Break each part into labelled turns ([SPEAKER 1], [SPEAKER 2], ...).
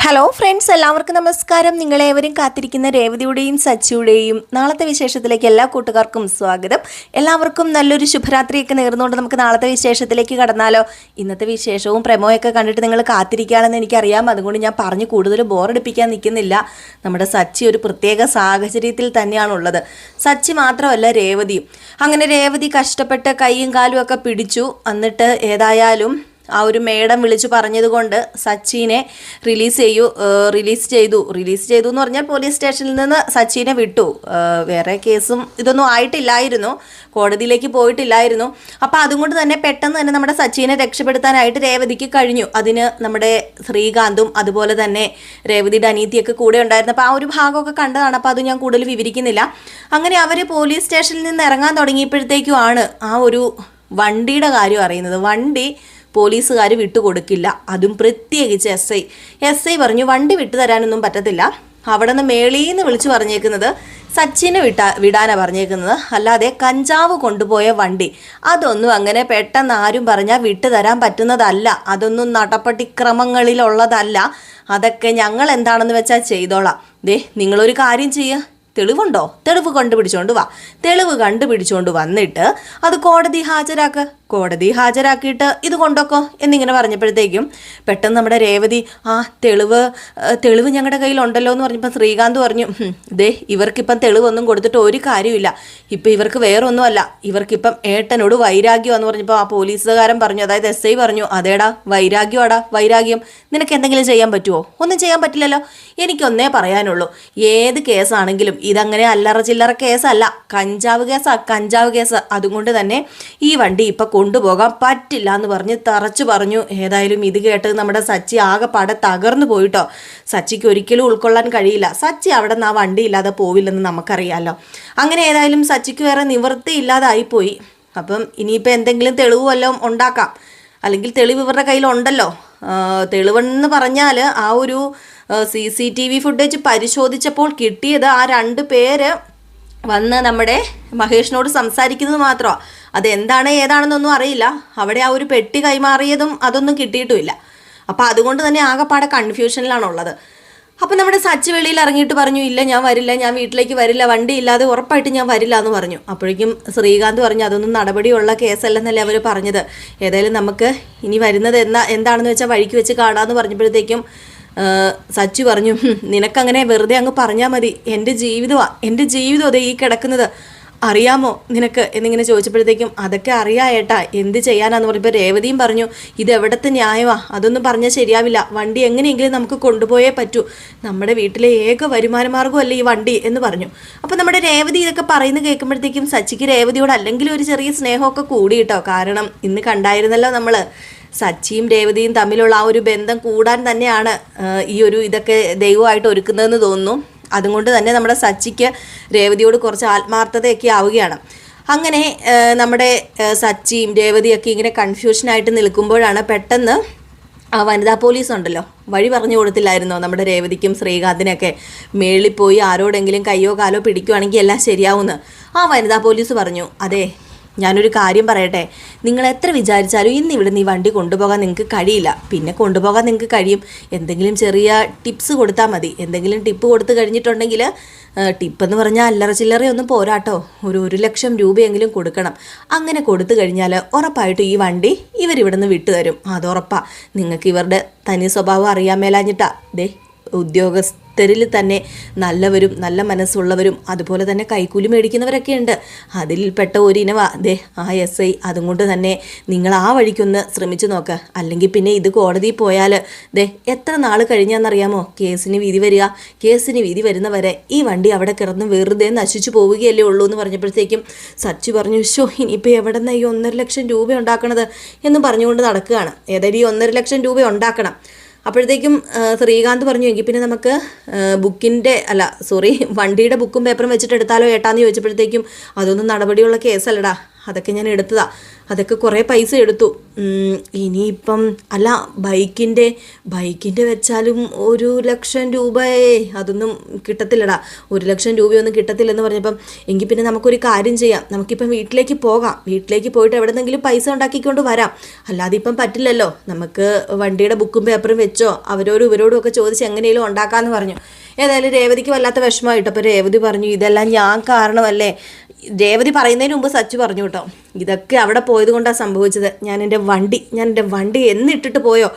[SPEAKER 1] Hello friends, എല്ലാവർക്കും നമസ്കാരം. നിങ്ങളേവരും കാത്തിരിക്കുന്ന രേവതിയുടെയും സച്ചിയുടെയും നാളത്തെ വിശേഷത്തിലേക്ക് എല്ലാ കൂട്ടുകാർക്കും സ്വാഗതം. എല്ലാവർക്കും നല്ലൊരു ശുഭരാത്രിയൊക്കെ നേർന്നുകൊണ്ട് നമുക്ക് നാളത്തെ വിശേഷത്തിലേക്ക് കടന്നാലോ. ഇന്നത്തെ വിശേഷവും പ്രമോയൊക്കെ കണ്ടിട്ട് നിങ്ങൾ കാത്തിരിക്കുകയാണെന്ന് എനിക്കറിയാം. അതുകൊണ്ട് ഞാൻ പറഞ്ഞ് കൂടുതൽ ബോറടിപ്പിക്കാൻ നിൽക്കുന്നില്ല. നമ്മുടെ സച്ചി ഒരു പ്രത്യേക സാഹചര്യത്തിൽ തന്നെയാണുള്ളത്. സച്ചി മാത്രമല്ല, രേവതിയും. അങ്ങനെ രേവതി കഷ്ടപ്പെട്ട് കൈയും കാലും ഒക്കെ പിടിച്ചു. എന്നിട്ട് ഏതായാലും ആ ഒരു മേഡം വിളിച്ചു പറഞ്ഞതുകൊണ്ട് സച്ചിനെ റിലീസ് ചെയ്തു എന്ന് പറഞ്ഞാൽ പോലീസ് സ്റ്റേഷനിൽ നിന്ന് സച്ചിനെ വിട്ടു. വേറെ കേസും ഇതൊന്നും ആയിട്ടില്ലായിരുന്നു, കോടതിയിലേക്ക് പോയിട്ടില്ലായിരുന്നു. അപ്പോൾ അതുകൊണ്ട് തന്നെ പെട്ടെന്ന് തന്നെ നമ്മുടെ സച്ചിനെ രക്ഷപ്പെടുത്താനായിട്ട് രേവതിക്ക് കഴിഞ്ഞു. അതിന് നമ്മുടെ ശ്രീകാന്തും അതുപോലെ തന്നെ രേവതിയുടെ അനീതിയൊക്കെ കൂടെ ഉണ്ടായിരുന്നു. അപ്പോൾ ആ ഒരു ഭാഗമൊക്കെ കണ്ടതാണ്. അപ്പോൾ അത് ഞാൻ കൂടുതൽ വിവരിക്കുന്നില്ല. അങ്ങനെ അവർ പോലീസ് സ്റ്റേഷനിൽ നിന്ന് ഇറങ്ങാൻ തുടങ്ങിയപ്പോഴത്തേക്കുമാണ് ആ ഒരു വണ്ടിയുടെ കാര്യം അറിയുന്നത്. വണ്ടി പോലീസുകാർ വിട്ടുകൊടുക്കില്ല. അതും പ്രത്യേകിച്ച് എസ് ഐ പറഞ്ഞു വണ്ടി വിട്ടുതരാനൊന്നും പറ്റത്തില്ല. അവിടെ നിന്ന് മേളീന്ന് വിളിച്ചു പറഞ്ഞേക്കുന്നത് സച്ചിനെ വിടാനാണ് പറഞ്ഞേക്കുന്നത്. അല്ലാതെ കഞ്ചാവ് കൊണ്ടുപോയ വണ്ടി അതൊന്നും അങ്ങനെ പെട്ടെന്ന് ആരും പറഞ്ഞാൽ വിട്ടുതരാൻ പറ്റുന്നതല്ല. അതൊന്നും നടപടിക്രമങ്ങളിലുള്ളതല്ല. അതൊക്കെ ഞങ്ങൾ എന്താണെന്ന് വെച്ചാൽ ചെയ്തോളാം. നിങ്ങളൊരു കാര്യം ചെയ്യുക, തെളിവുണ്ടോ? തെളിവ് കണ്ടുപിടിച്ചോണ്ട് വന്നിട്ട് അത് കോടതി ഹാജരാക്കിയിട്ട് ഇത് കൊണ്ടോക്കോ എന്നിങ്ങനെ പറഞ്ഞപ്പോഴത്തേക്കും പെട്ടെന്ന് നമ്മുടെ രേവതി തെളിവ് ഞങ്ങളുടെ കയ്യിലുണ്ടല്ലോ എന്ന് പറഞ്ഞപ്പോൾ ശ്രീകാന്ത് പറഞ്ഞു, ഇവർക്കിപ്പം തെളിവൊന്നും കൊടുത്തിട്ട് ഒരു കാര്യമില്ല. ഇപ്പം ഇവർക്ക് വേറൊന്നുമല്ല, ഇവർക്കിപ്പം ഏട്ടനോട് വൈരാഗ്യമാണെന്ന് പറഞ്ഞപ്പോൾ ആ പോലീസുകാരൻ പറഞ്ഞു, അതായത് എസ് ഐ പറഞ്ഞു, അതേടാ വൈരാഗ്യം. നിനക്ക് എന്തെങ്കിലും ചെയ്യാൻ പറ്റുമോ? ഒന്നും ചെയ്യാൻ പറ്റില്ലല്ലോ. എനിക്കൊന്നേ പറയാനുള്ളൂ, ഏത് കേസാണെങ്കിലും ഇതങ്ങനെ അല്ലറ ചില്ലറ കേസല്ല, കഞ്ചാവ് കേസ്. അതുകൊണ്ട് തന്നെ ഈ വണ്ടി ഇപ്പം കൊണ്ടുപോകാൻ പറ്റില്ല എന്ന് പറഞ്ഞ് തറച്ചു പറഞ്ഞു. ഏതായാലും ഇത് കേട്ട് നമ്മുടെ സച്ചി ആകെപ്പാടെ തകർന്നു പോയിട്ടോ. സച്ചിക്ക് ഒരിക്കലും ഉൾക്കൊള്ളാൻ കഴിയില്ല. സച്ചി അവിടെ നിന്ന് ആ വണ്ടി ഇല്ലാതെ പോവില്ലെന്ന് നമുക്കറിയാമല്ലോ. അങ്ങനെ ഏതായാലും സച്ചിക്ക് വേറെ നിവൃത്തി ഇല്ലാതായിപ്പോയി. അപ്പം ഇനിയിപ്പോൾ എന്തെങ്കിലും തെളിവ് വല്ലതും ഉണ്ടാക്കാം, അല്ലെങ്കിൽ തെളിവ് ഇവരുടെ കയ്യിലുണ്ടല്ലോ. തെളിവെന്ന് പറഞ്ഞാൽ ആ ഒരു CCTV ഫുട്ടേജ് പരിശോധിച്ചപ്പോൾ കിട്ടിയത് ആ 2 പേര് വന്ന് നമ്മുടെ മഹേഷിനോട് സംസാരിക്കുന്നത് മാത്രമാണ്. അതെന്താണ് ഏതാണെന്നൊന്നും അറിയില്ല. അവിടെ ആ ഒരു പെട്ടി കൈമാറിയതും അതൊന്നും കിട്ടിയിട്ടുമില്ല. അപ്പോൾ അതുകൊണ്ട് തന്നെ ആകെപ്പാടെ കൺഫ്യൂഷനിലാണുള്ളത്. അപ്പോൾ നമ്മുടെ സച്ചി വെളിയിൽ ഇറങ്ങിയിട്ട് പറഞ്ഞു, ഇല്ല ഞാൻ വരില്ല, ഞാൻ വീട്ടിലേക്ക് വരില്ല, വണ്ടി ഇല്ലാതെ ഉറപ്പായിട്ട് ഞാൻ വരില്ല എന്ന് പറഞ്ഞു. അപ്പോഴേക്കും ശ്രീകാന്ത് പറഞ്ഞു, അതൊന്നും നടപടിയുള്ള കേസല്ലെന്നല്ലേ അവർ പറഞ്ഞത്. ഏതായാലും നമുക്ക് ഇനി വരുന്നത് എന്താണെന്ന് വെച്ചാൽ വഴിക്ക് വെച്ച് കാണാമെന്ന് പറഞ്ഞപ്പോഴത്തേക്കും സച്ചി പറഞ്ഞു, നിനക്കങ്ങനെ വെറുതെ അങ്ങ് പറഞ്ഞാൽ മതി. എൻ്റെ ജീവിതം അതെ ഈ കിടക്കുന്നത്, അറിയാമോ നിനക്ക് എന്നിങ്ങനെ ചോദിച്ചപ്പോഴത്തേക്കും അതൊക്കെ അറിയാം ഏട്ടാ, എന്ത് ചെയ്യാനാന്ന് പറഞ്ഞപ്പോൾ രേവതിയും പറഞ്ഞു, ഇത് എവിടത്തെ ന്യായമാ, അതൊന്നും പറഞ്ഞാൽ ശരിയാവില്ല. വണ്ടി എങ്ങനെയെങ്കിലും നമുക്ക് കൊണ്ടുപോയേ പറ്റൂ. നമ്മുടെ വീട്ടിലെ ഏക വരുമാന മാർഗ്ഗമല്ലേ ഈ വണ്ടി എന്ന് പറഞ്ഞു. അപ്പോൾ നമ്മുടെ രേവതി ഇതൊക്കെ പറയുന്നത് കേൾക്കുമ്പോഴത്തേക്കും സച്ചിക്ക് രേവതിയോട് അല്ലെങ്കിൽ ഒരു ചെറിയ സ്നേഹമൊക്കെ കൂടി കേട്ടോ. കാരണം ഇന്ന് കണ്ടായിരുന്നല്ലോ നമ്മൾ സച്ചിയും രേവതിയും തമ്മിലുള്ള ആ ഒരു ബന്ധം കൂടാൻ തന്നെയാണ് ഈ ഒരു ഇതൊക്കെ ദൈവമായിട്ട് ഒരുക്കുന്നതെന്ന് തോന്നുന്നു. അതുകൊണ്ട് തന്നെ നമ്മുടെ സച്ചിക്ക് രേവതിയോട് കുറച്ച് ആത്മാർത്ഥതയൊക്കെ ആവുകയാണ്. അങ്ങനെ നമ്മുടെ സച്ചിയും രേവതിയൊക്കെ ഇങ്ങനെ കൺഫ്യൂഷനായിട്ട് നിൽക്കുമ്പോഴാണ് പെട്ടെന്ന് ആ വനിതാ പോലീസ് ഉണ്ടല്ലോ, വഴി പറഞ്ഞു കൊടുത്തില്ലായിരുന്നോ നമ്മുടെ രേവതിക്കും ശ്രീകാന്തിനൊക്കെ, മേളിൽ പോയി ആരോടെങ്കിലും കയ്യോ കാലോ പിടിക്കുവാണെങ്കിൽ എല്ലാം ശരിയാവുമെന്ന്. ആ വനിതാ പോലീസ് പറഞ്ഞു, അതെ ഞാനൊരു കാര്യം പറയട്ടെ, നിങ്ങൾ എത്ര വിചാരിച്ചാലും ഇന്ന് ഇവിടുന്ന് ഈ വണ്ടി കൊണ്ടുപോകാൻ നിങ്ങൾക്ക് കഴിയില്ല. പിന്നെ കൊണ്ടുപോകാൻ നിങ്ങൾക്ക് കഴിയും, എന്തെങ്കിലും ചെറിയ ടിപ്സ് കൊടുത്താൽ മതി. എന്തെങ്കിലും ടിപ്പ് കൊടുത്തു കഴിഞ്ഞിട്ടുണ്ടെങ്കിൽ, ടിപ്പെന്ന് പറഞ്ഞാൽ അല്ലറ ചില്ലറയൊന്നും പോരാട്ടോ, ഒരു 1 ലക്ഷം രൂപയെങ്കിലും കൊടുക്കണം. അങ്ങനെ കൊടുത്തു കഴിഞ്ഞാൽ ഉറപ്പായിട്ടും ഈ വണ്ടി ഇവരിവിടുന്ന് വിട്ടുതരും. അതുറപ്പാ. നിങ്ങൾക്ക് ഇവരുടെ തനി സ്വഭാവം അറിയാൻ മേലാഞ്ഞിട്ടാ. ഉദ്യോഗസ്ഥരിൽ തന്നെ നല്ലവരും നല്ല മനസ്സുള്ളവരും അതുപോലെ തന്നെ കൈക്കൂലി മേടിക്കുന്നവരൊക്കെ ഉണ്ട്. അതിൽപ്പെട്ട ഒരു ഇനവാ ആ SI. അതുകൊണ്ട് തന്നെ നിങ്ങൾ ആ വഴിക്കൊന്ന് ശ്രമിച്ചു നോക്കുക. അല്ലെങ്കിൽ പിന്നെ ഇത് കോടതിയിൽ പോയാൽ എത്ര നാൾ കഴിഞ്ഞാന്നറിയാമോ കേസിന് വിധി വരിക. കേസിന് വിധി വരുന്നവരെ ഈ വണ്ടി അവിടെ കിടന്ന് വെറുതെ നശിച്ചു പോവുകയല്ലേ ഉള്ളൂ എന്ന് പറഞ്ഞപ്പോഴത്തേക്കും സച്ചി പറഞ്ഞു, ഇനിയിപ്പോൾ എവിടെ നിന്നാണ് ഈ 1.5 ലക്ഷം രൂപ ഉണ്ടാക്കണത് എന്ന് പറഞ്ഞുകൊണ്ട് നടക്കുകയാണ്. ഏതായാലും ഈ 1.5 ലക്ഷം രൂപ ഉണ്ടാക്കണം. അപ്പോഴത്തേക്കും ശ്രീകാന്ത് പറഞ്ഞു, എങ്കിൽ പിന്നെ നമുക്ക് വണ്ടിയുടെ ബുക്കും പേപ്പറും വെച്ചിട്ട് എടുത്താലോ ഏട്ടാന്ന് ചോദിച്ചപ്പോഴത്തേക്കും അതൊന്നും നടപടിയുള്ള കേസല്ലടാ, അതൊക്കെ ഞാൻ എടുത്തതാ, അതൊക്കെ കുറേ പൈസ എടുത്തു. ഇനിയിപ്പം അല്ല, ബൈക്കിൻ്റെ വെച്ചാലും 1,00,000 രൂപയേ, അതൊന്നും കിട്ടത്തില്ലടാ, 1,00,000 രൂപയൊന്നും കിട്ടത്തില്ലെന്ന് പറഞ്ഞപ്പം എങ്കിൽ പിന്നെ നമുക്കൊരു കാര്യം ചെയ്യാം, നമുക്കിപ്പം വീട്ടിലേക്ക് പോകാം, വീട്ടിലേക്ക് പോയിട്ട് എവിടെന്നെങ്കിലും പൈസ ഉണ്ടാക്കിക്കൊണ്ട് വരാം, അല്ലാതെ ഇപ്പം പറ്റില്ലല്ലോ, നമുക്ക് വണ്ടിയുടെ ബുക്കും പേപ്പറും വെച്ചോ അവരോടും ഇവരോടും ഒക്കെ ചോദിച്ച് എങ്ങനെയും ഉണ്ടാക്കാമെന്ന് പറഞ്ഞു. ഏതായാലും രേവതിക്ക് വല്ലാത്ത വിഷമമായിട്ട് അപ്പോൾ രേവതി പറഞ്ഞു, ഇതെല്ലാം ഞാൻ കാരണമല്ലേ. രേവതി പറയുന്നതിന് മുമ്പ് സച്ചു പറഞ്ഞു കേട്ടോ, ഇതൊക്കെ അവിടെ പോയത് കൊണ്ടാണ് സംഭവിച്ചത്. ഞാൻ എൻ്റെ വണ്ടി എന്നിട്ടിട്ട് പോയോ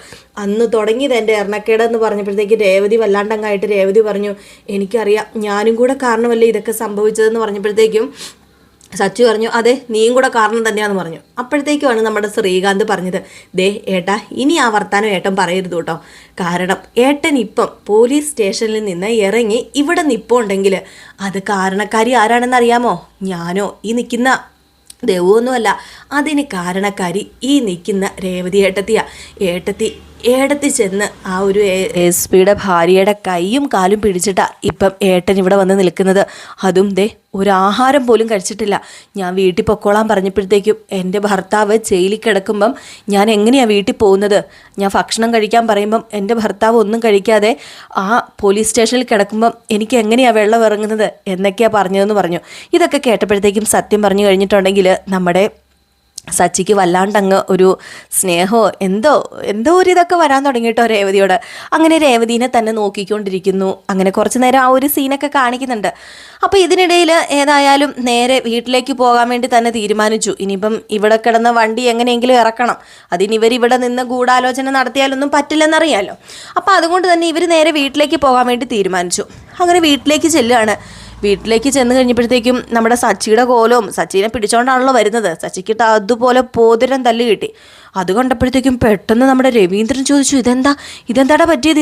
[SPEAKER 1] അന്ന് തുടങ്ങിയത് എൻ്റെ എറണക്കേടെന്ന് പറഞ്ഞപ്പോഴത്തേക്ക് രേവതി വല്ലാണ്ടങ്ങായിട്ട് രേവതി പറഞ്ഞു, എനിക്കറിയാം, ഞാനും കൂടെ കാരണമല്ലേ ഇതൊക്കെ സംഭവിച്ചതെന്ന് പറഞ്ഞപ്പോഴത്തേക്കും സച്ചു പറഞ്ഞു, അതെ നീയും കൂടെ കാരണം തന്നെയാണെന്ന് പറഞ്ഞു. അപ്പോഴത്തേക്കുമാണ് നമ്മുടെ ശ്രീകാന്ത് പറഞ്ഞത്, ദേ ഏട്ടാ, ഇനി ആ വർത്താനം ഏട്ടൻ പറയരുത് കേട്ടോ, കാരണം ഏട്ടൻ ഇപ്പം പോലീസ് സ്റ്റേഷനിൽ നിന്ന് ഇറങ്ങി ഇവിടെ നിൽപ്പുണ്ടെങ്കിൽ അത് കാരണക്കാരി ആരാണെന്ന് അറിയാമോ? ഞാനോ ഈ നിൽക്കുന്ന ദേവൊന്നുമല്ല, അതിന് കാരണക്കാരി ഈ നിൽക്കുന്ന രേവതി ഏട്ടത്തി ചെന്ന് ആ ഒരു SP ഭാര്യയുടെ കൈയും കാലും പിടിച്ചിട്ടാ ഇപ്പം ഏട്ടൻ ഇവിടെ വന്ന് നിൽക്കുന്നത്. അതും ദേ ഒരാഹാരം പോലും കഴിച്ചിട്ടില്ല. ഞാൻ വീട്ടിൽ പൊക്കോളാൻ പറഞ്ഞപ്പോഴത്തേക്കും എൻ്റെ ഭർത്താവ് ജയിലിൽ കിടക്കുമ്പം ഞാൻ എങ്ങനെയാണ് വീട്ടിൽ പോകുന്നത്? ഞാൻ ഭക്ഷണം കഴിക്കാൻ പറയുമ്പം എൻ്റെ ഭർത്താവ് ഒന്നും കഴിക്കാതെ ആ പോലീസ് സ്റ്റേഷനിൽ കിടക്കുമ്പം എനിക്ക് എങ്ങനെയാണ് വെള്ളം ഇറങ്ങുന്നത് എന്നൊക്കെയാണ് പറഞ്ഞതെന്ന് പറഞ്ഞു. ഇതൊക്കെ കേട്ടപ്പോഴത്തേക്കും സത്യം പറഞ്ഞു കഴിഞ്ഞിട്ടുണ്ടെങ്കിൽ നമ്മുടെ സച്ചിക്ക് വല്ലാണ്ടങ്ങ് ഒരു സ്നേഹമോ എന്തോ ഒരു ഇതൊക്കെ വരാൻ തുടങ്ങിയിട്ടോ രേവതിയോട്. അങ്ങനെ രേവതിനെ തന്നെ നോക്കിക്കൊണ്ടിരിക്കുന്നു. അങ്ങനെ കുറച്ച് നേരം ആ ഒരു സീനൊക്കെ കാണിക്കുന്നുണ്ട്. അപ്പോൾ ഇതിനിടയിൽ ഏതായാലും നേരെ വീട്ടിലേക്ക് പോകാൻ വേണ്ടി തന്നെ തീരുമാനിച്ചു. ഇനിയിപ്പം ഇവിടെ കിടന്ന വണ്ടി എങ്ങനെയെങ്കിലും ഇറക്കണം, അതിന് ഇവരിവിടെ നിന്ന് ഗൂഢാലോചന നടത്തിയാലൊന്നും പറ്റില്ലെന്നറിയാമല്ലോ. അപ്പോൾ അതുകൊണ്ട് തന്നെ ഇവർ നേരെ വീട്ടിലേക്ക് പോകാൻ വേണ്ടി തീരുമാനിച്ചു. അങ്ങനെ വീട്ടിലേക്ക് ചെല്ലുകയാണ്. വീട്ടിലേക്ക് ചെന്ന് കഴിഞ്ഞപ്പോഴത്തേക്കും നമ്മുടെ സച്ചിയുടെ കോലവും, സച്ചിനെ പിടിച്ചോണ്ടാണല്ലോ വരുന്നത്, സച്ചിക്കിട്ട് അതുപോലെ പോതിരം തല്ല് കിട്ടി. അത് കണ്ടപ്പോഴത്തേക്കും പെട്ടെന്ന് നമ്മുടെ രവീന്ദ്രൻ ചോദിച്ചു, ഇതെന്താടാ പറ്റിയത്,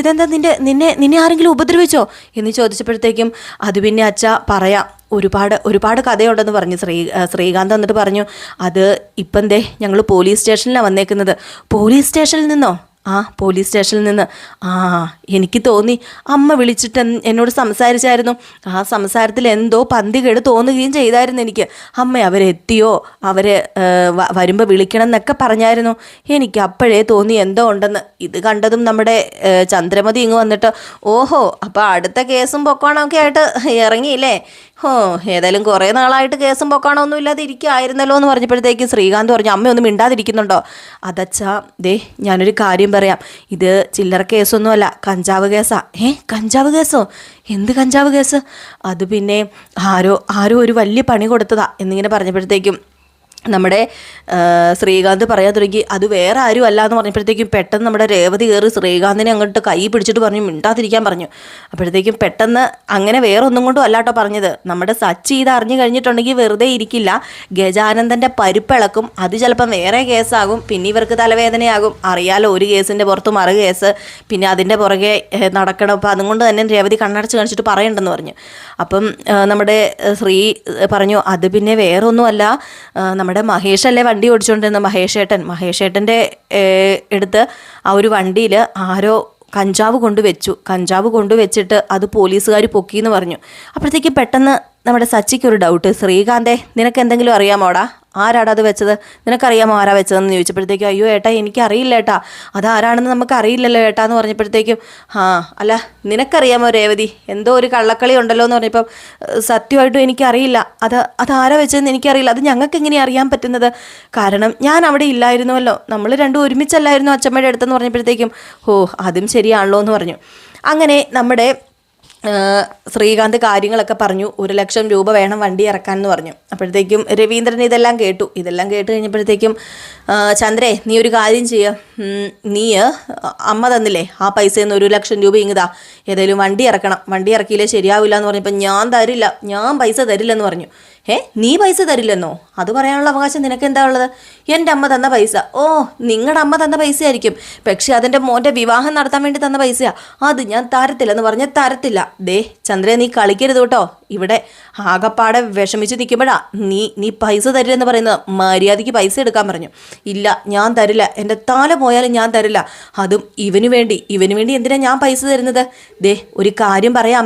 [SPEAKER 1] നിന്നെ ആരെങ്കിലും ഉപദ്രവിച്ചോ എന്ന് ചോദിച്ചപ്പോഴത്തേക്കും അത് പിന്നെ അച്ഛ പറയാം, ഒരുപാട് കഥയുണ്ടെന്ന് പറഞ്ഞു. ശ്രീകാന്ത് എന്നിട്ട് പറഞ്ഞു, അത് ഇപ്പം ദേ ഞങ്ങൾ പോലീസ് സ്റ്റേഷനിലാണ് വന്നേക്കുന്നത്. പോലീസ് സ്റ്റേഷനിൽ നിന്നോ? പോലീസ് സ്റ്റേഷനിൽ നിന്ന്. എനിക്ക് തോന്നി, അമ്മ വിളിച്ചിട്ട് എന്നോട് സംസാരിച്ചായിരുന്നു, ആ സംസാരത്തിൽ എന്തോ പന്തികേട് തോന്നുകയും ചെയ്തായിരുന്നു എനിക്ക്. അമ്മ അവരെത്തിയോ, അവരെ വരുമ്പോൾ വിളിക്കണം എന്നൊക്കെ പറഞ്ഞായിരുന്നു. എനിക്ക് അപ്പോഴേ തോന്നി എന്തോ ഉണ്ടെന്ന്. ഇത് കണ്ടതും നമ്മുടെ ചന്ദ്രമതി ഇങ്ങ് വന്നിട്ട്, ഓഹോ, അപ്പോൾ അടുത്ത കേസും പൊക്കോണമൊക്കെ ആയിട്ട് ഇറങ്ങിയില്ലേ? ഏതായാലും കുറേ നാളായിട്ട് കേസും പൊക്കാണൊന്നും ഇല്ലാതെ ഇരിക്കുകയായിരുന്നല്ലോ എന്ന് പറഞ്ഞപ്പോഴത്തേക്ക് ശ്രീകാന്ത് പറഞ്ഞു, അമ്മയൊന്നും മിണ്ടാതിരിക്കുന്നുണ്ടോ? അതച്ഛാ, ദേ ഞാനൊരു കാര്യം പറയാം, ഇത് ചില്ലറ കേസൊന്നുമല്ല, കഞ്ചാവ് കേസാ. കഞ്ചാവ് കേസോ? എന്ത് കഞ്ചാവ് കേസ്? അത് പിന്നെ ആരോ ഒരു വലിയ പണി കൊടുത്തതാ എന്നിങ്ങനെ പറഞ്ഞപ്പോഴത്തേക്കും നമ്മുടെ ശ്രീകാന്ത് പറയാൻ തുടങ്ങി, അത് വേറെ ആരും അല്ല എന്ന് പറഞ്ഞപ്പോഴത്തേക്കും പെട്ടെന്ന് നമ്മുടെ രേവതി കയറി ശ്രീകാന്തിനെ അങ്ങോട്ട് കൈ പിടിച്ചിട്ട് പറഞ്ഞു, മിണ്ടാതിരിക്കാൻ പറഞ്ഞു. അപ്പോഴത്തേക്കും പെട്ടെന്ന് അങ്ങനെ വേറെ ഒന്നും കൊണ്ടും അല്ലാട്ടോ പറഞ്ഞത്, നമ്മുടെ സച്ചി ഇത് അറിഞ്ഞു കഴിഞ്ഞിട്ടുണ്ടെങ്കിൽ വെറുതെ ഇരിക്കില്ല, ഗജാനന്ദൻ്റെ പരിപ്പിളക്കും, അത് ചിലപ്പം വേറെ കേസാകും, പിന്നെ ഇവർക്ക് തലവേദനയാകും. അറിയാലോ, ഒരു കേസിൻ്റെ പുറത്ത് മറു കേസ്, പിന്നെ അതിൻ്റെ പുറകെ നടക്കണം. അപ്പോൾ അതുകൊണ്ട് തന്നെ രേവതി കണ്ണടച്ച് കാണിച്ചിട്ട് പറയണ്ടെന്ന് പറഞ്ഞു. അപ്പം നമ്മുടെ ശ്രീ പറഞ്ഞു, അത് പിന്നെ വേറെ ഒന്നുമല്ല, നമ്മുടെ മഹേഷല്ലേ വണ്ടി ഓടിച്ചുകൊണ്ടിരുന്ന മഹേഷേട്ടൻ്റെ അടുത്ത് ആ ഒരു വണ്ടിയിൽ ആരോ കഞ്ചാവ് കൊണ്ടുവച്ചിട്ട് അത് പോലീസുകാർ പൊക്കിയെന്ന് പറഞ്ഞു. അപ്പോഴത്തേക്ക് പെട്ടെന്ന് നമ്മുടെ സച്ചിക്കൊരു ഡൗട്ട്, ശ്രീകാന്തേ നിനക്ക് എന്തെങ്കിലും അറിയാമോടാ, ആരാടാ അത് വെച്ചത്, നിനക്കറിയാമോ ആരാ വെച്ചതെന്ന് ചോദിച്ചപ്പോഴത്തേക്കും, അയ്യോ ഏട്ടാ എനിക്കറിയില്ല ഏട്ടാ, അതാരാണെന്ന് നമുക്ക് അറിയില്ലല്ലോ ഏട്ടാ എന്ന് പറഞ്ഞപ്പോഴത്തേക്കും, അല്ല നിനക്കറിയാമോ രേവതി, എന്തോ ഒരു കള്ളക്കളി ഉണ്ടല്ലോ എന്ന് പറഞ്ഞപ്പം, സത്യമായിട്ടും എനിക്കറിയില്ല, അതാരാ വെച്ചതെന്ന് എനിക്കറിയില്ല, അത് ഞങ്ങൾക്ക് എങ്ങനെയാണ് അറിയാൻ പറ്റുന്നത്, കാരണം ഞാൻ അവിടെ ഇല്ലായിരുന്നുവല്ലോ, നമ്മൾ രണ്ടും ഒരുമിച്ചല്ലായിരുന്നു അച്ഛമ്മയുടെ അടുത്തെന്ന് പറഞ്ഞപ്പോഴത്തേക്കും, അതും ശരിയാണല്ലോ എന്ന് പറഞ്ഞു. അങ്ങനെ നമ്മുടെ ശ്രീകാന്ത് കാര്യങ്ങളൊക്കെ പറഞ്ഞു, 1,00,000 രൂപ വേണം വണ്ടി ഇറക്കാൻ എന്ന് പറഞ്ഞു. അപ്പോഴത്തേക്കും രവീന്ദ്രൻ ഇതെല്ലാം കേട്ട് കഴിഞ്ഞപ്പോഴത്തേക്കും, ചന്ദ്രേ നീ ഒരു കാര്യം ചെയ്യുക, നീ അമ്മ തന്നില്ലേ ആ പൈസയിൽ നിന്ന് 1,00,000 രൂപ ഇങ്ങതാ, ഏതായാലും വണ്ടി ഇറക്കണം, വണ്ടി ഇറക്കിയില്ലേ ശരിയാവില്ല എന്ന് പറഞ്ഞപ്പോൾ, ഞാൻ പൈസ തരില്ലെന്ന് പറഞ്ഞു. നീ പൈസ തരില്ലെന്നോ? അത് പറയാനുള്ള അവകാശം നിനക്ക് എന്താ ഉള്ളത്? എൻ്റെ അമ്മ തന്ന പൈസ. നിങ്ങളുടെ അമ്മ തന്ന പൈസ ആയിരിക്കും, പക്ഷെ അതെൻ്റെ മോൻ്റെ വിവാഹം നടത്താൻ വേണ്ടി തന്ന പൈസയാ, അത് ഞാൻ തരത്തില്ലെന്ന് പറഞ്ഞാൽ തരത്തില്ല. ദേ ചന്ദ്രേ, നീ കളിക്കരുത് കേട്ടോ, ഇവിടെ ആകപ്പാടെ വിഷമിച്ച് നിൽക്കുമ്പോഴാ നീ പൈസ തരില്ലെന്ന് പറയുന്നത്, മര്യാദയ്ക്ക് പൈസ എടുക്കാൻ പറഞ്ഞു. ഇല്ല ഞാൻ തരില്ല, എൻ്റെ തല പോയാലും ഞാൻ തരില്ല, അതും ഇവന് വേണ്ടി എന്തിനാ ഞാൻ പൈസ തരുന്നത്? ദേ ഒരു കാര്യം പറയാം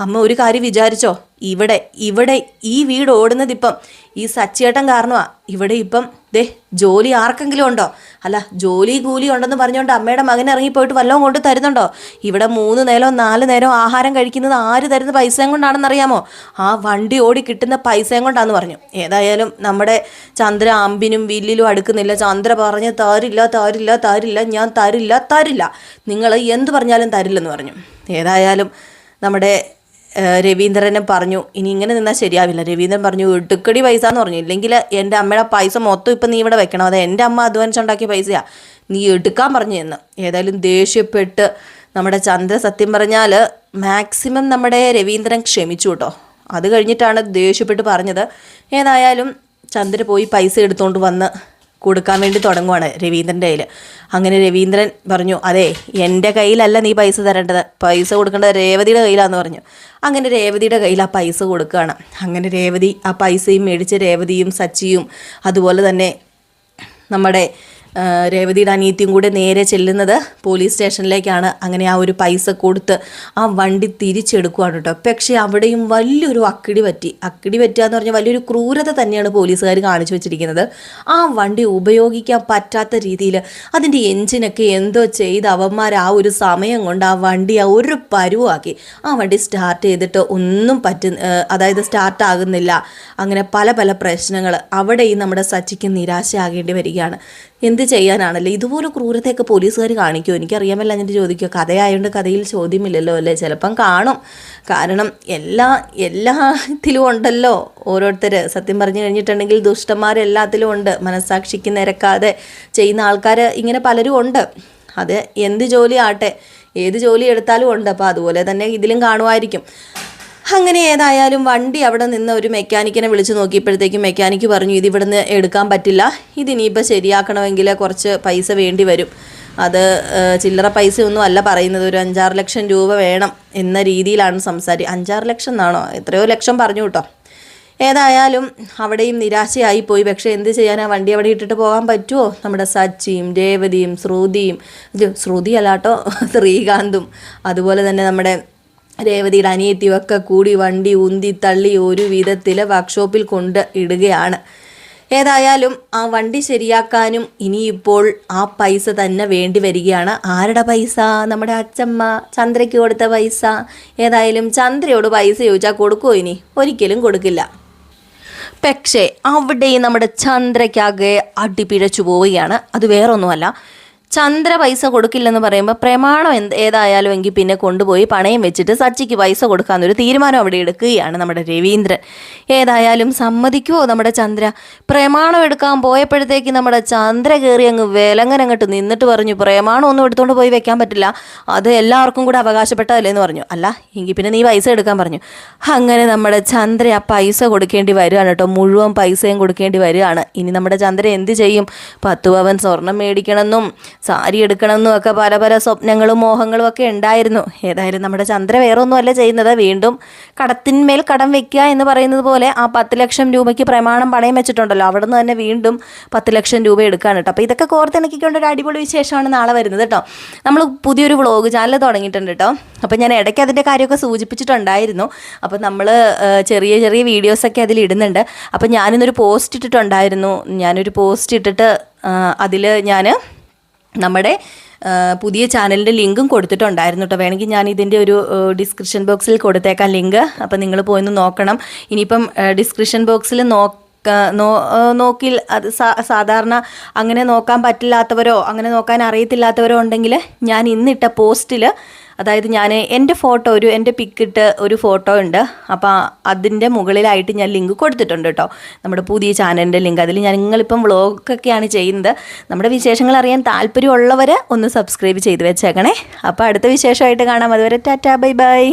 [SPEAKER 1] അമ്മ ഒരു കാര്യം വിചാരിച്ചോ, ഇവിടെ ഇവിടെ ഈ വീട് ഓടുന്നതിപ്പം ഈ സച്ചേട്ടൻ കാരണമാണ്. ഇവിടെ ഇപ്പം ജോലി ആർക്കെങ്കിലും ഉണ്ടോ? അല്ല, ജോലി കൂലി ഉണ്ടെന്ന് പറഞ്ഞുകൊണ്ട് അമ്മയുടെ മകൻ ഇറങ്ങിപ്പോയിട്ട് വല്ലതും കൊണ്ട് തരുന്നുണ്ടോ? ഇവിടെ 3 നേരവും 4 നേരവും ആഹാരം കഴിക്കുന്നത് ആര് തരുന്ന പൈസയും കൊണ്ടാണെന്നറിയാമോ? ആ വണ്ടി ഓടി കിട്ടുന്ന പൈസയും കൊണ്ടാന്ന് പറഞ്ഞു. ഏതായാലും നമ്മുടെ ചന്ദ്ര അമ്പിനും വില്ലിലും അടുക്കുന്നില്ല. ചന്ദ്ര പറഞ്ഞ് തരില്ല, ഞാൻ തരില്ല, നിങ്ങൾ എന്ത് പറഞ്ഞാലും തരില്ലെന്ന് പറഞ്ഞു. ഏതായാലും നമ്മുടെ രവീന്ദ്രനെ പറഞ്ഞു, ഇനി ഇങ്ങനെ നിന്നാൽ ശരിയാവില്ല. രവീന്ദ്രൻ പറഞ്ഞു, എടുക്കടി പൈസ എന്ന് പറഞ്ഞു. ഇല്ലെങ്കിൽ എൻ്റെ അമ്മയുടെ പൈസ മൊത്തം ഇപ്പം നീ ഇവിടെ വെക്കണം. അത് എൻ്റെ അമ്മ അധ്വാനിച്ചുണ്ടാക്കിയ പൈസയാണ്, നീ എടുക്കാൻ പറഞ്ഞു എന്ന്. ഏതായാലും ദേഷ്യപ്പെട്ട് നമ്മുടെ ചന്ദ്ര സത്യം പറഞ്ഞാൽ മാക്സിമം നമ്മുടെ രവീന്ദ്രൻ ക്ഷമിച്ചു കേട്ടോ. അത് കഴിഞ്ഞിട്ടാണ് ദേഷ്യപ്പെട്ട് പറഞ്ഞത്. ഏതായാലും ചന്ദ്ര പോയി പൈസ എടുത്തുകൊണ്ട് വന്ന് കൊടുക്കാൻ വേണ്ടി തുടങ്ങുവാണ് രവീന്ദ്രൻ്റെ കയ്യിൽ. അങ്ങനെ രവീന്ദ്രൻ പറഞ്ഞു, അതെ എൻ്റെ കയ്യിലല്ല നീ പൈസ തരേണ്ടത്, പൈസ കൊടുക്കേണ്ടത് രേവതിയുടെ കയ്യിലാന്ന് പറഞ്ഞു. അങ്ങനെ രേവതിയുടെ കയ്യിൽ ആ പൈസ കൊടുക്കുകയാണ്. അങ്ങനെ രേവതി ആ പൈസയും മേടിച്ച് രേവതിയും സച്ചിയും അതുപോലെ തന്നെ നമ്മുടെ രേവതിയുടെ അനിയത്തിയും കൂടെ നേരെ ചെല്ലുന്നത് പോലീസ് സ്റ്റേഷനിലേക്കാണ്. അങ്ങനെ ആ ഒരു പൈസ കൊടുത്ത് ആ വണ്ടി തിരിച്ചെടുക്കുകയാണ് കേട്ടോ. പക്ഷേ അവിടെയും വലിയൊരു അക്കിടി പറ്റുകയെന്ന് പറഞ്ഞാൽ വലിയൊരു ക്രൂരത തന്നെയാണ് പോലീസുകാർ കാണിച്ചു വെച്ചിരിക്കുന്നത്. ആ വണ്ടി ഉപയോഗിക്കാൻ പറ്റാത്ത രീതിയിൽ അതിൻ്റെ എൻജിനൊക്കെ എന്തോ ചെയ്ത് അവന്മാർ ആ ഒരു സമയം കൊണ്ട് ആ വണ്ടി ആ ഒരു പരുവാക്കി. ആ വണ്ടി സ്റ്റാർട്ട് ചെയ്തിട്ട് ഒന്നും അതായത് സ്റ്റാർട്ടാകുന്നില്ല. അങ്ങനെ പല പല പ്രശ്നങ്ങൾ. അവിടെയും നമ്മുടെ സച്ചിക്ക് നിരാശയാകേണ്ടി വരികയാണ്. എന്ത് ചെയ്യാനാണല്ലേ, ഇതുപോലെ ക്രൂരതയൊക്കെ പോലീസുകാർ കാണിക്കുമോ? എനിക്കറിയാമല്ല. എന്നിട്ട് ചോദിക്കുക, കഥയായതുകൊണ്ട് കഥയിൽ ചോദ്യമില്ലല്ലോ അല്ലേ? ചിലപ്പം കാണും. കാരണം എല്ലാത്തിലും ഉണ്ടല്ലോ ഓരോരുത്തർ. സത്യം പറഞ്ഞു കഴിഞ്ഞിട്ടുണ്ടെങ്കിൽ ദുഷ്ടന്മാരെല്ലാത്തിലും ഉണ്ട്. മനസ്സാക്ഷിക്ക് നിരക്കാതെ ചെയ്യുന്ന ആൾക്കാർ ഇങ്ങനെ പലരും ഉണ്ട്. അത് എന്ത് ജോലി ആട്ടെ, ഏത് ജോലി എടുത്താലും ഉണ്ട്. അപ്പോൾ അതുപോലെ തന്നെ ഇതിലും കാണുമായിരിക്കും. അങ്ങനെ ഏതായാലും വണ്ടി അവിടെ നിന്ന് ഒരു മെക്കാനിക്കിനെ വിളിച്ച് നോക്കിയപ്പോഴത്തേക്കും മെക്കാനിക്ക് പറഞ്ഞു, ഇതിവിടുന്ന് എടുക്കാൻ പറ്റില്ല, ഇതിനിപ്പോൾ ശരിയാക്കണമെങ്കിൽ കുറച്ച് പൈസ വേണ്ടി വരും. അത് ചില്ലറ പൈസയൊന്നും അല്ല പറയുന്നത്, ഒരു 5-6 ലക്ഷം രൂപ വേണം എന്ന രീതിയിലാണ് 5-6 ലക്ഷം എന്നാണോ എത്രയോ ലക്ഷം പറഞ്ഞു കേട്ടോ. ഏതായാലും അവിടെയും നിരാശയായിപ്പോയി. പക്ഷേ എന്ത് ചെയ്യാനാ, വണ്ടി അവിടെ ഇട്ടിട്ട് പോകാൻ പറ്റുമോ? നമ്മുടെ സച്ചിയും രേവതിയും ശ്രുതി അല്ലാട്ടോ ശ്രീകാന്തും അതുപോലെ തന്നെ നമ്മുടെ രേവതിയുടെ അനിയത്തിയും ഒക്കെ കൂടി വണ്ടി ഉന്തി തള്ളി ഒരു വിധത്തിൽ വർക്ക്ഷോപ്പിൽ കൊണ്ട് ഇടുകയാണ്. ഏതായാലും ആ വണ്ടി ശരിയാക്കാനും ഇനിയിപ്പോൾ ആ പൈസ തന്നെ വേണ്ടി വരികയാണ്. ആരുടെ പൈസ? നമ്മുടെ അച്ചമ്മ ചന്ദ്രയ്ക്ക് കൊടുത്ത പൈസ. ഏതായാലും ചന്ദ്രയോട് പൈസ ചോദിച്ചാൽ കൊടുക്കുമോ? ഇനി ഒരിക്കലും കൊടുക്കില്ല. പക്ഷേ അവിടെയും നമ്മുടെ ചന്ദ്രയ്ക്കാകെ അടിപിഴച്ചു പോവുകയാണ്. അത് വേറൊന്നുമല്ല, ചന്ദ്ര പൈസ കൊടുക്കില്ലെന്ന് പറയുമ്പോൾ പ്രമാണം ഏതായാലും എങ്കിൽ പിന്നെ കൊണ്ടുപോയി പണയം വെച്ചിട്ട് സച്ചിക്ക് പൈസ കൊടുക്കാമെന്നൊരു തീരുമാനം അവിടെ എടുക്കുകയാണ് നമ്മുടെ രവീന്ദ്രൻ. ഏതായാലും സമ്മതിക്കുമോ നമ്മുടെ ചന്ദ്ര? പ്രമാണം എടുക്കാൻ പോയപ്പോഴത്തേക്ക് നമ്മുടെ ചന്ദ്ര കയറി അങ്ങ് വിലങ്ങനങ്ങോട്ട് നിന്നിട്ട് പറഞ്ഞു, പ്രമാണം ഒന്നും എടുത്തുകൊണ്ട് പോയി വെക്കാൻ പറ്റില്ല, അത് എല്ലാവർക്കും കൂടെ അവകാശപ്പെട്ടതല്ലേ എന്ന് പറഞ്ഞു. അല്ല എങ്കിൽ പിന്നെ നീ പൈസ എടുക്കാൻ പറഞ്ഞു. അങ്ങനെ നമ്മുടെ ചന്ദ്ര ആ പൈസ കൊടുക്കേണ്ടി വരികയാണ് കേട്ടോ. മുഴുവൻ പൈസയും കൊടുക്കേണ്ടി വരികയാണ്. ഇനി നമ്മുടെ ചന്ദ്ര എന്ത് ചെയ്യും? 10 പവൻ സ്വർണം മേടിക്കണമെന്നും സാരി എടുക്കണമെന്നും ഒക്കെ പല പല സ്വപ്നങ്ങളും മോഹങ്ങളും ഒക്കെ ഉണ്ടായിരുന്നു. ഏതായാലും നമ്മുടെ ചന്ദ്ര വേറെ ഒന്നുമല്ല ചെയ്യുന്നത്, വീണ്ടും കടത്തിന്മേൽ കടം വെക്കുക എന്ന് പറയുന്നത് പോലെ ആ 10 ലക്ഷം രൂപയ്ക്ക് പ്രമാണം പണയം വെച്ചിട്ടുണ്ടല്ലോ, അവിടെ നിന്ന് തന്നെ വീണ്ടും 10 ലക്ഷം രൂപ എടുക്കാൻ കേട്ടോ. അപ്പോൾ ഇതൊക്കെ കോർത്തിണക്കിക്കൊണ്ട് ഒരു അടിപൊളി വിശേഷമാണ് നാളെ വരുന്നത് കേട്ടോ. നമ്മൾ പുതിയൊരു വ്ളോഗ് ചാനൽ തുടങ്ങിയിട്ടുണ്ട് കേട്ടോ. അപ്പോൾ ഞാൻ ഇടയ്ക്ക് അതിൻ്റെ കാര്യമൊക്കെ സൂചിപ്പിച്ചിട്ടുണ്ടായിരുന്നു. അപ്പോൾ നമ്മൾ ചെറിയ ചെറിയ വീഡിയോസൊക്കെ അതിൽ ഇടുന്നുണ്ട്. അപ്പോൾ ഞാനിന്നൊരു പോസ്റ്റ് ഇട്ടിട്ടുണ്ടായിരുന്നു. ഞാനൊരു പോസ്റ്റ് ഇട്ടിട്ട് അതിൽ ഞാൻ നമ്മുടെ പുതിയ ചാനലിൻ്റെ ലിങ്കും കൊടുത്തിട്ടുണ്ടായിരുന്നു കേട്ടോ. വേണമെങ്കിൽ ഞാൻ ഇതിൻ്റെ ഒരു ഡിസ്ക്രിപ്ഷൻ ബോക്സിൽ കൊടുത്തേക്കാം ലിങ്ക്. അപ്പോൾ നിങ്ങൾ പോയിന്ന് നോക്കണം. ഇനിയിപ്പം ഡിസ്ക്രിപ്ഷൻ ബോക്സിൽ നോക്കി അത് സാധാരണ അങ്ങനെ നോക്കാൻ പറ്റില്ലാത്തവരോ അങ്ങനെ നോക്കാൻ അറിയത്തില്ലാത്തവരോ ഉണ്ടെങ്കിൽ ഞാൻ ഇന്നിട്ട പോസ്റ്റിൽ, അതായത് ഞാൻ എൻ്റെ എൻ്റെ പിക്കിട്ട് ഒരു ഫോട്ടോ ഉണ്ട്. അപ്പോൾ അതിൻ്റെ മുകളിലായിട്ട് ഞാൻ ലിങ്ക് കൊടുത്തിട്ടുണ്ട് കേട്ടോ, നമ്മുടെ പുതിയ ചാനലിൻ്റെ ലിങ്ക്. അതിൽ നിങ്ങളിപ്പം വ്ളോഗൊക്കെയാണ് ചെയ്യുന്നത്. നമ്മുടെ വിശേഷങ്ങൾ അറിയാൻ താല്പര്യമുള്ളവർ ഒന്ന് സബ്സ്ക്രൈബ് ചെയ്ത് വെച്ചേക്കണേ. അപ്പോൾ അടുത്ത വിശേഷമായിട്ട് കാണാം. അതുവരെ ടാറ്റാ ബൈ ബൈ.